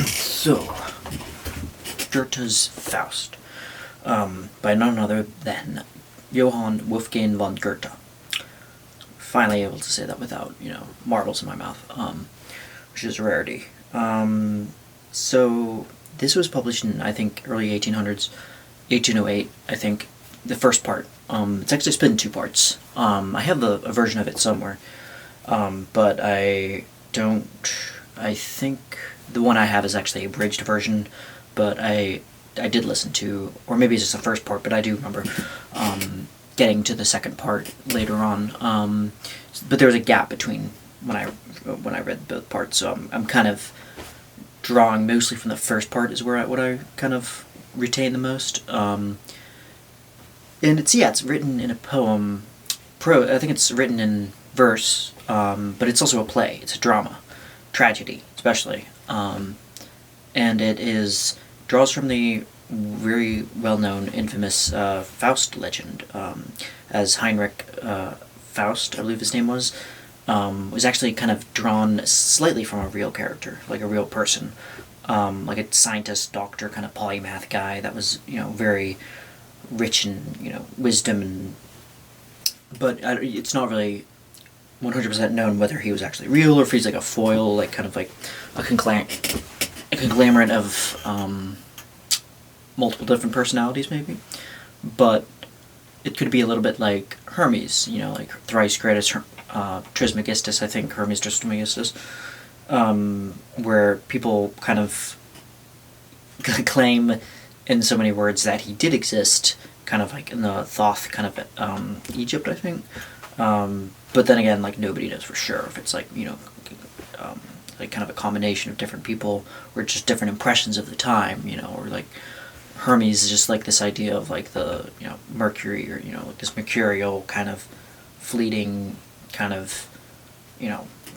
So, Goethe's Faust, by none other than Johann Wolfgang von Goethe. Finally able to say that without, marbles in my mouth, which is a rarity. So, this was published in, I think, early 1800s, 1808, I think, the first part. It's actually split in two parts. I have a version of it somewhere, but I think the one I have is actually a abridged version, but I did listen to, or maybe it's just the first part, but I do remember getting to the second part later on. But there was a gap between when I read both parts, so I'm kind of drawing mostly from the first part is what I kind of retain the most. And it's written in a poem. I think it's written in verse, but it's also a play. It's a drama, tragedy especially, and it draws from the very well-known, infamous Faust legend, as Heinrich Faust, I believe his name was actually kind of drawn slightly from a real character, like a real person, like a scientist, doctor, kind of polymath guy that was, very rich in, wisdom, but it's not really 100% known whether he was actually real or if he's like a foil, like kind of like a conglomerate of multiple different personalities, maybe. But it could be a little bit like Hermes, like thrice greatest Trismegistus, I think, Hermes Trismegistus, where people kind of claim in so many words that he did exist, kind of like in the Thoth kind of Egypt, I think. But then again, like, nobody knows for sure if it's like, like kind of a combination of different people or just different impressions of the time, or like Hermes is just like this idea of like the, Mercury, or, like this mercurial kind of fleeting kind of,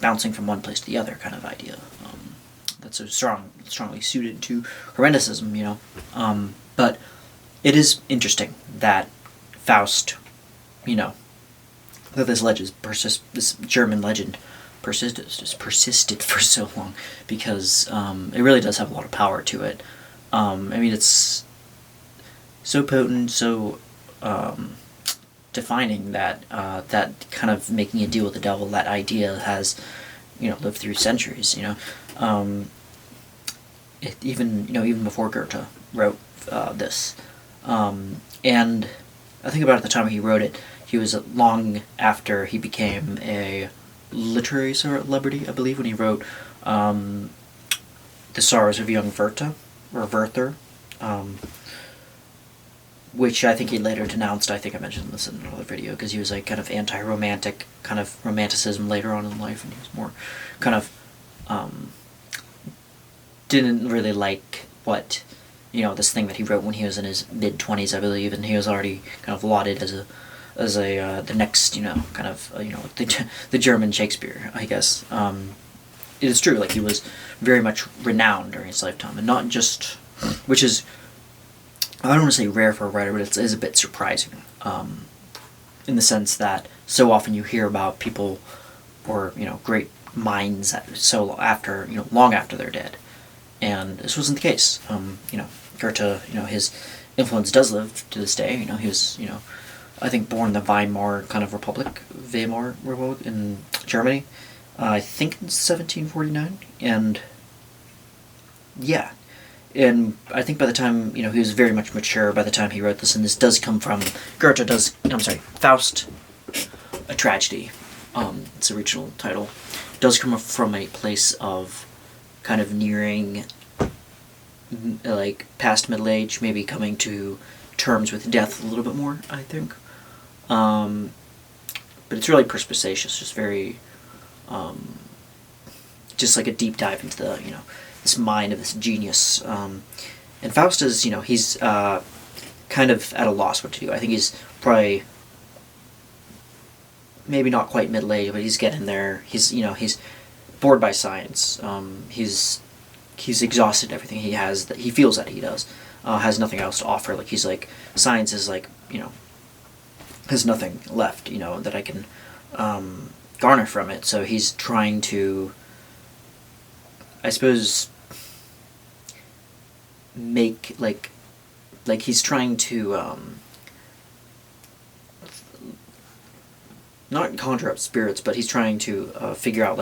bouncing from one place to the other kind of idea. That's so strongly suited to Romanticism, but it is interesting that Faust, that this German legend persisted for so long, because it really does have a lot of power to it. It's so potent, so defining that that kind of making a deal with the devil, that idea has, lived through centuries. Even before Goethe wrote this, and I think about at the time he wrote it, he was long after he became a literary celebrity, I believe, when he wrote The Sorrows of Young Werther, or Werther, which I think he later denounced. I think I mentioned this in another video, because he was like kind of anti-romantic, kind of romanticism later on in life, and he was more kind of didn't really like what, this thing that he wrote when he was in his mid-20s, I believe, and he was already kind of lauded as the next, kind of, the German Shakespeare, I guess. It is true, like, he was very much renowned during his lifetime, and not just, which is, I don't want to say rare for a writer, but it is a bit surprising, in the sense that so often you hear about people, or, great minds long after they're dead, and this wasn't the case. Goethe, his influence does live to this day. He was, I think, born in the Weimar Republic in Germany, I think in 1749, and yeah, and I think by the time, he was very much mature by the time he wrote this, and this does come from, Faust, a Tragedy, its original title, does come from a place of kind of nearing, like, past middle age, maybe coming to terms with death a little bit more, I think. But it's really perspicacious, just very, just like a deep dive into the, this mind of this genius. And Faust is, he's kind of at a loss what to do. I think he's probably maybe not quite middle age, but he's getting there. He's bored by science. He's exhausted everything he has. That he feels that he does. Has nothing else to offer. Like, he's like, science is like, has nothing left, that I can garner from it. So he's trying to, I suppose, make like he's trying to not conjure up spirits, but he's trying to figure out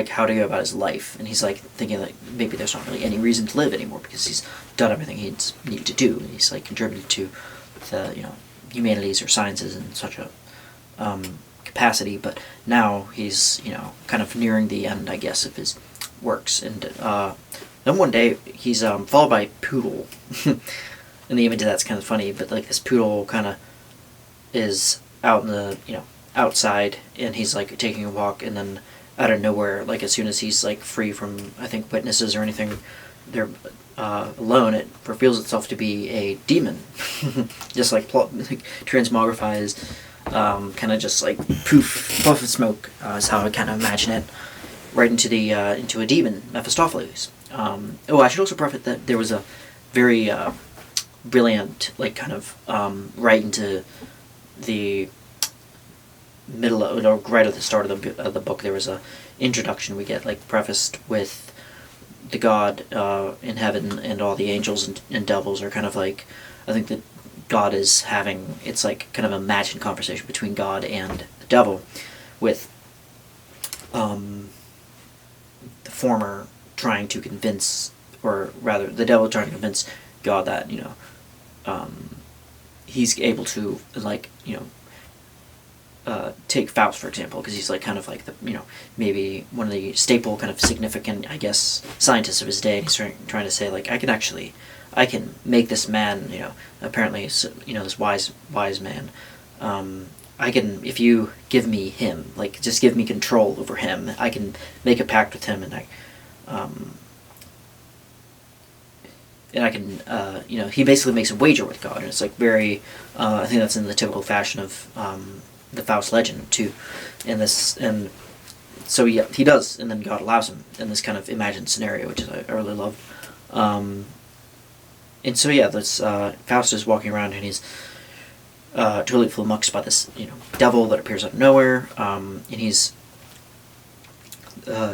how to go about his life, and he's like thinking like maybe there's not really any reason to live anymore because he's done everything he's needed to do, and he's like contributed to the humanities or sciences in such a capacity, but now he's kind of nearing the end, I guess, of his works, and then one day he's followed by a poodle. And the image of that's kind of funny, but like this poodle kind of is out in the outside, and he's like taking a walk, and then out of nowhere, like as soon as he's like free from I think witnesses or anything, they're alone, it reveals itself to be a demon, just like transmogrifies, kind of just like poof, puff of smoke is how I kind of imagine it, right into the into a demon, Mephistopheles. I should also profit that there was a very brilliant, like kind of right into the middle of, or right at the start of the book, there was a introduction we get like prefaced with the God in heaven, and all the angels and devils are kind of like, I think that God is having, it's like kind of an imagined conversation between God and the devil, with the former trying to convince, or rather the devil trying to convince God that he's able to take Faust for example, because he's like kind of like the maybe one of the staple kind of significant, I guess, scientists of his day, and he's trying to say like I can make this man apparently this wise man, I can, if you give me him, like just give me control over him, I can make a pact with him, and I can he basically makes a wager with God, and it's like very I think that's in the typical fashion of the Faust legend too, and so yeah, he does, and then God allows him in this kind of imagined scenario, which I really love. And so yeah, this Faust is walking around, and he's totally flummoxed by this devil that appears out of nowhere, and he's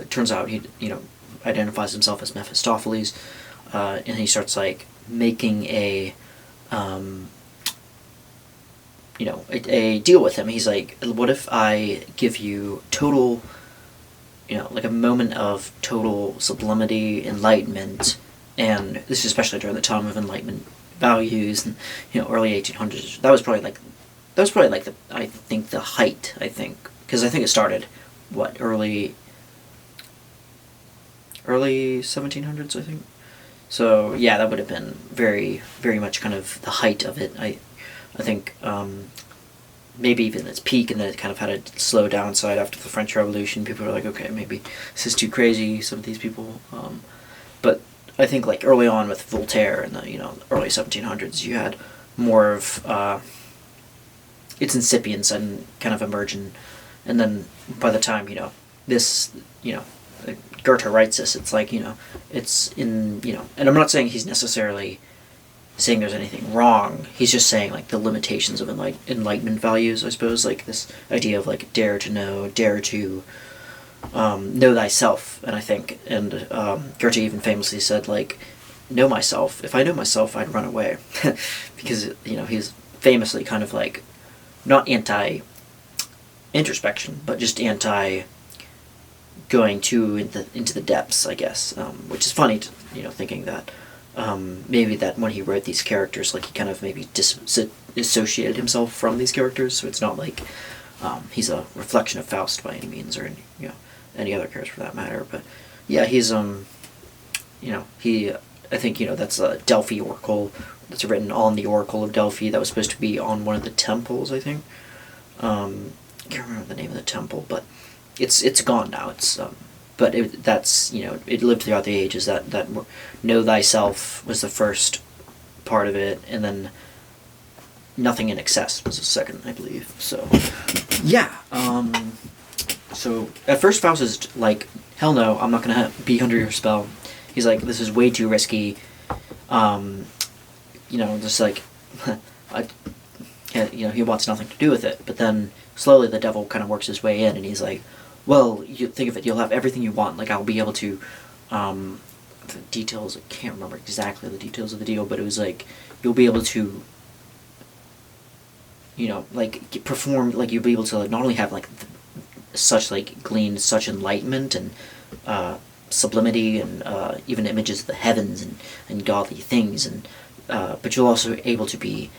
turns out he identifies himself as Mephistopheles, and he starts like making a deal with him. He's like, what if I give you total, like a moment of total sublimity, enlightenment, and this is especially during the time of Enlightenment values, and early 1800s. That was probably like the I think the height. I think because I think it started early 1700s. I think. So yeah, that would have been very very much kind of the height of it. I think maybe even its peak, and then it kind of had a slow downside after the French Revolution. People were like, okay, maybe this is too crazy, some of these people. But I think like early on with Voltaire in the early 1700s, you had more of its incipience and kind of emerging, and then by the time this Goethe writes this, it's like it's in and I'm not saying he's necessarily saying there's anything wrong. He's just saying like the limitations of Enlightenment values, I suppose, like this idea of like dare to know, dare to know thyself. And I think, and Goethe even famously said like, know myself. If I know myself, I'd run away, because he's famously kind of like not anti introspection, but just anti going into the depths, I guess, which is funny to, thinking that maybe that when he wrote these characters, like he kind of maybe dissociated himself from these characters, so it's not like he's a reflection of Faust by any means, or any other character for that matter. But yeah, he's he, I think that's a Delphi oracle that's written on the Oracle of Delphi that was supposed to be on one of the temples, I think. I can't remember the name of the temple, but it's gone now. It's but that's it lived throughout the ages. That know thyself was the first part of it, and then nothing in excess was the second, I believe. So yeah. So at first Faust is like, hell no, I'm not gonna be under your spell. He's like, this is way too risky. Just like he wants nothing to do with it. But then slowly the devil kind of works his way in, and he's like, well, you think of it, you'll have everything you want. Like, I'll be able to the details. I can't remember exactly the details of the deal, but it was like you'll be able to, like perform, like you'll be able to not only have like such like glean such enlightenment and sublimity and even images of the heavens and godly things, and but you'll also able to be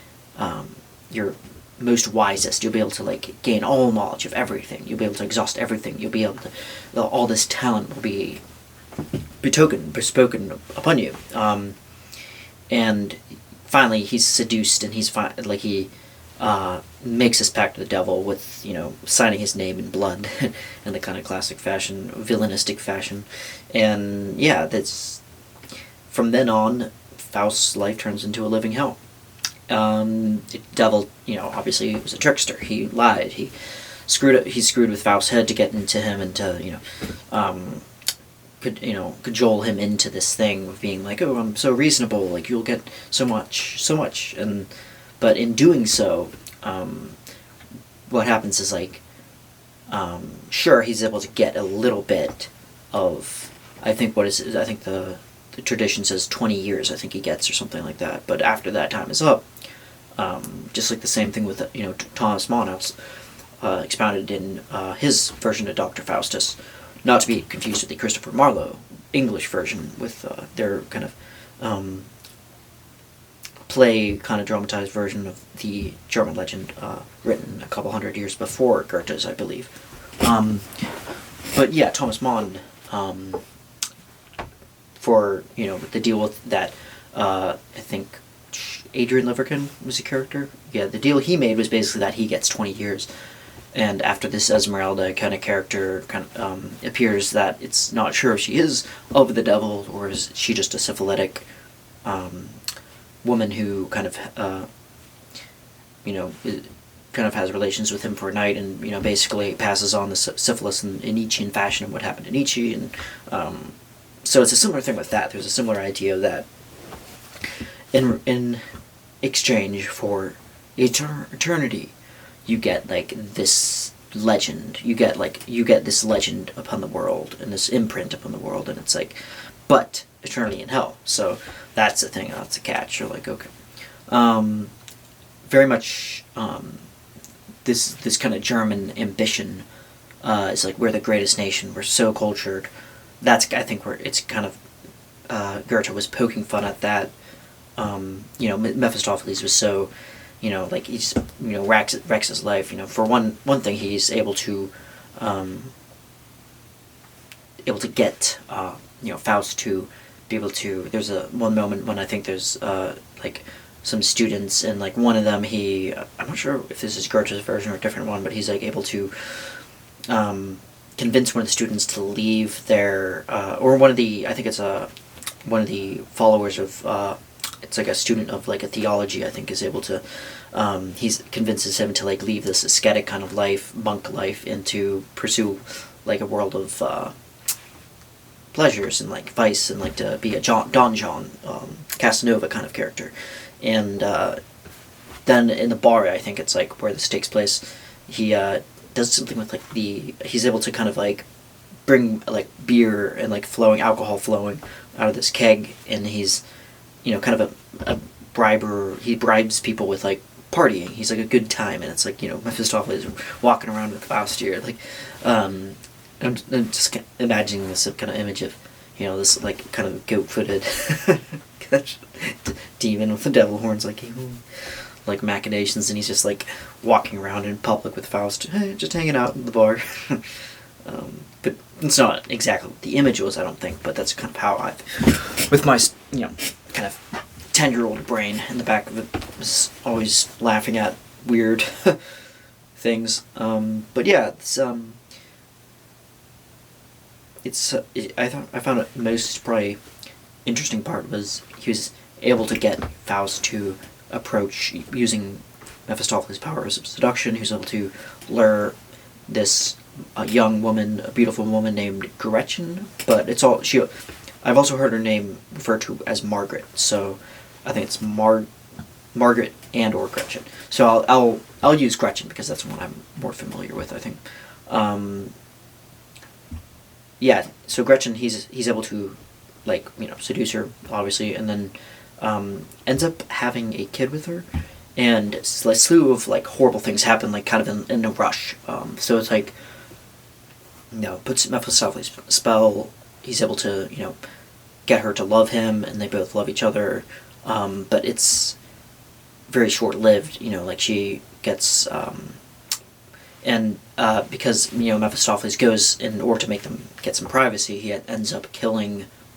your most wisest. You'll be able to like gain all knowledge of everything. You'll be able to exhaust everything. You'll be able to, all this talent will be bespoken upon you. And finally, he's seduced, and he makes his pact with the devil with, signing his name in blood in the kind of classic fashion, villainistic fashion. And yeah, that's from then on, Faust's life turns into a living hell. The devil, obviously was a trickster. He lied. He screwed with Faust's head to get into him and to, cajole him into this thing of being like, oh, I'm so reasonable, like you'll get so much, but in doing so, what happens is like, sure, he's able to get a little bit of, I think the tradition says 20 years, I think he gets, or something like that, but after that time is up, just like the same thing with, Thomas Mann expounded in his version of Dr. Faustus, not to be confused with the Christopher Marlowe English version with their kind of play, kind of dramatized version of the German legend written a couple hundred years before Goethe's, I believe. But yeah, Thomas Mann, for, the deal with that, I think Adrian Liverkin was the character. Yeah, the deal he made was basically that he gets 20 years. And after this Esmeralda kind of character appears, that it's not sure if she is of the devil or is she just a syphilitic woman who kind of has relations with him for a night, and basically passes on the syphilis in Nietzschean fashion of what happened to Nietzsche, and so it's a similar thing with that. There's a similar idea that in exchange for eternity, you get like this legend. You get this legend upon the world and this imprint upon the world, and it's like, but eternity in hell. So that's the thing. That's a catch. You're like, okay, very much this kind of German ambition is like, we're the greatest nation. We're so cultured. That's, I think, where it's kind of Goethe was poking fun at that. Mephistopheles was so, like he just, wrecks his life. For one thing, he's able to get Faust to be able to. There's one moment when I think there's like some students, and like one of them, I'm not sure if this is Goethe's version or a different one, but he's like able to convince one of the students to leave their or one of the, I think it's one of the followers of it's like a student of like a theology, I think, is able to he's convinces him to like leave this ascetic kind of life, monk life, and to pursue like a world of pleasures and like vice, and like to be a Don John Casanova kind of character. And then in the bar, I think it's like where this takes place, he does something with like he's able to kind of like bring like beer and like alcohol flowing out of this keg, and he's kind of a briber. He bribes people with like partying. He's like a good time, and it's like Mephistopheles walking around with Faust here, like I'm just imagining this kind of image of this like kind of goat-footed demon with the devil horns, like machinations, and he's just like walking around in public with Faust, hey, just hanging out in the bar. But it's not exactly what the image was, I don't think, but that's kind of how with my kind of 10-year-old brain in the back of it, was always laughing at weird things. But yeah, I found it most probably interesting part was he was able to get Faust to approach using Mephistopheles' powers of seduction. He was able to lure this young woman, a beautiful woman named Gretchen, but I've also heard her name referred to as Margaret, so I think it's Margaret and or Gretchen. So I'll use Gretchen because that's the one I'm more familiar with, I think. Yeah, so Gretchen, he's able to like, seduce her, obviously, and then ends up having a kid with her, and a slew of like horrible things happen, like kind of in a rush. So it's like, puts Mephistopheles' spell. He's able to get her to love him, and they both love each other. But it's very short lived. Like she gets and because Mephistopheles goes in order to make them get some privacy, he ends up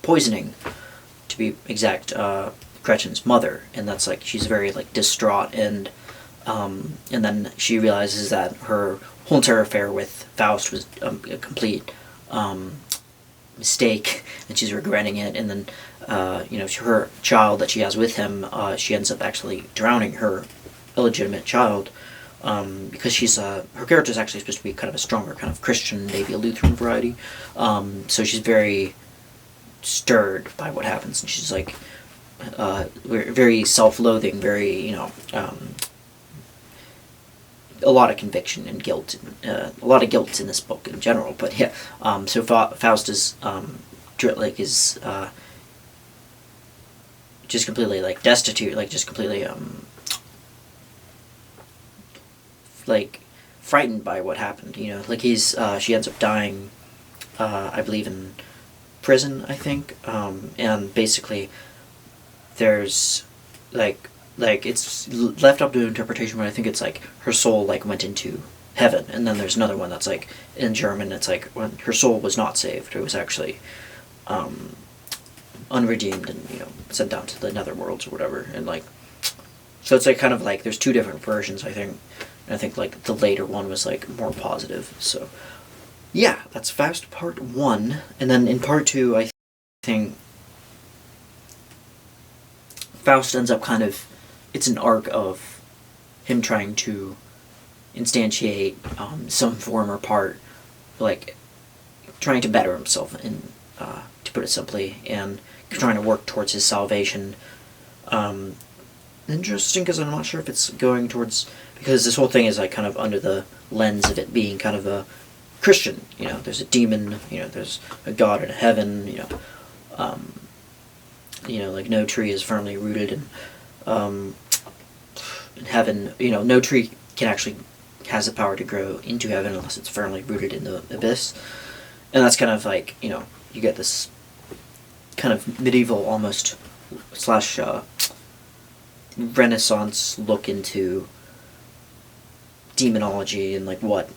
poisoning, to be exact, Gretchen's mother, and that's like she's very like distraught, and then she realizes that her whole entire affair with Faust was a complete mistake, and she's regretting it, and then her child that she has with him, she ends up actually drowning her illegitimate child, because she's her character is actually supposed to be kind of a stronger kind of Christian, maybe a Lutheran variety, so she's very stirred by what happens, and she's like very self-loathing, very a lot of conviction and guilt, a lot of guilt in this book in general. But yeah, so Faust is just completely like destitute, like just completely like frightened by what happened. Like she ends up dying, I believe in prison, I think, and basically there's like it's left up to interpretation, but I think it's like her soul like went into heaven, and then there's another one that's like in German, it's like when her soul was not saved, it was actually unredeemed and sent down to the netherworlds or whatever, and like so it's like kind of like there's two different versions, I think, and I think like the later one was like more positive. So yeah, that's Faust part 1, and then in part 2 I think Faust ends up kind of, it's an arc of him trying to instantiate some form or part, like trying to better himself, to put it simply, and trying to work towards his salvation. Interesting, because I'm not sure if it's going towards, because this whole thing is like kind of under the lens of it being kind of a Christian. There's a demon, there's a God in heaven, like no tree is firmly rooted in heaven. No tree has the power to grow into heaven unless it's firmly rooted in the abyss. And that's kind of like, you get this kind of medieval almost slash Renaissance look into demonology and like what,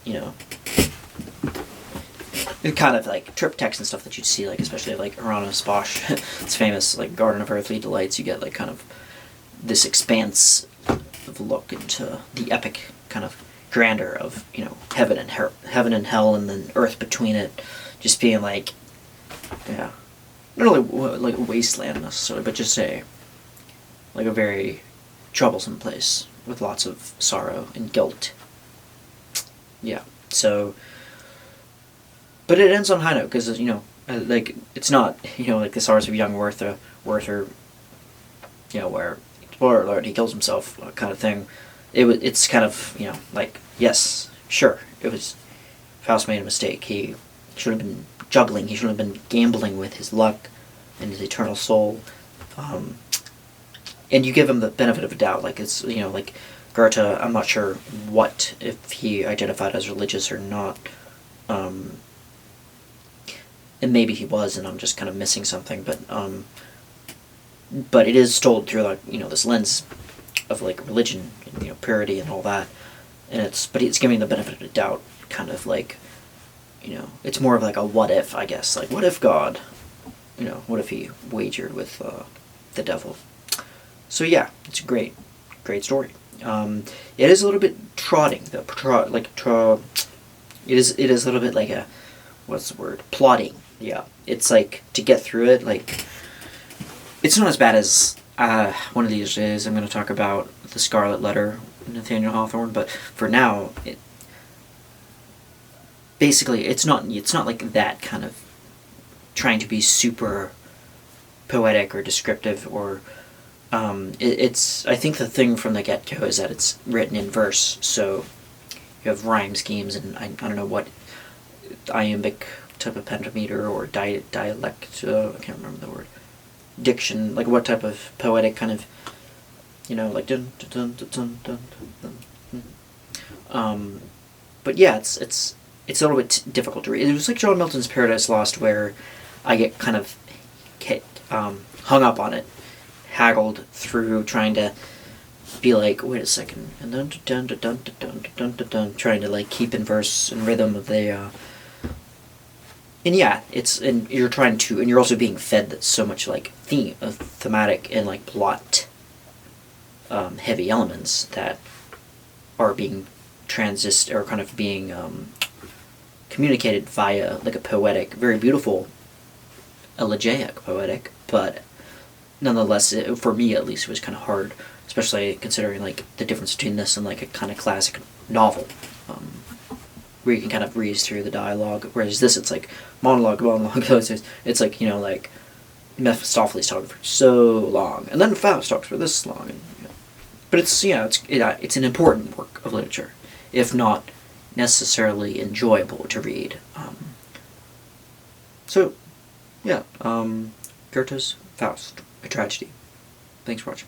kind of like triptychs and stuff that you'd see, like especially like Hieronymus Bosch, it's famous like Garden of Earthly Delights. You get like kind of this expanse of look into the epic kind of grandeur of heaven and hell, and then earth between it, just being like, yeah, not really like a wasteland necessarily, but just a very troublesome place with lots of sorrow and guilt. Yeah, so. But it ends on a high note, because, like, it's not, like the Sorrows of Young Werther, where, spoiler alert, he kills himself, kind of thing. It's kind of, like, yes, sure, Faust made a mistake. He should have been juggling, he should have been gambling with his luck and his eternal soul. And you give him the benefit of a doubt, like, it's, like, Goethe, I'm not sure if he identified as religious or not, and maybe he was, and I'm just kind of missing something, but it is told through like this lens of like religion and purity and all that, and it's giving the benefit of the doubt, kind of like it's more of like a what if, I guess, like what if God, what if he wagered with the devil. So yeah, it's a great story. It is a little bit trotting, though. It is a little bit like a, what's the word? Plotting. Yeah, it's like to get through it. Like, it's not as bad as one of these days I'm going to talk about The Scarlet Letter, Nathaniel Hawthorne. But for now, it's not like that kind of trying to be super poetic or descriptive or. I think the thing from the get-go is that it's written in verse, so you have rhyme schemes and I don't know what iambic type of pentameter or dialect, I can't remember the word, diction, like what type of poetic kind of, like dun dun dun dun dun dun. Dun. But yeah, it's a little bit difficult to read. It was like John Milton's Paradise Lost, where I get kind of hung up on it, haggled through trying to be like, wait a second, and dun dun dun dun dun dun dun dun, trying to like keep in verse and rhythm of the. And yeah, and you're trying to, and you're also being fed so much like thematic and like plot heavy elements that are being or kind of being communicated via like a poetic, very beautiful, elegiac poetic, but nonetheless, for me at least, it was kind of hard, especially considering like the difference between this and like a kind of classic novel, where you can kind of breeze through the dialogue. Whereas this, it's like monologue. It's like like Mephistopheles talking for so long, and then Faust talks for this long, and, but it's it's an important work of literature, if not necessarily enjoyable to read. So, yeah, Goethe's Faust, a tragedy. Thanks for watching.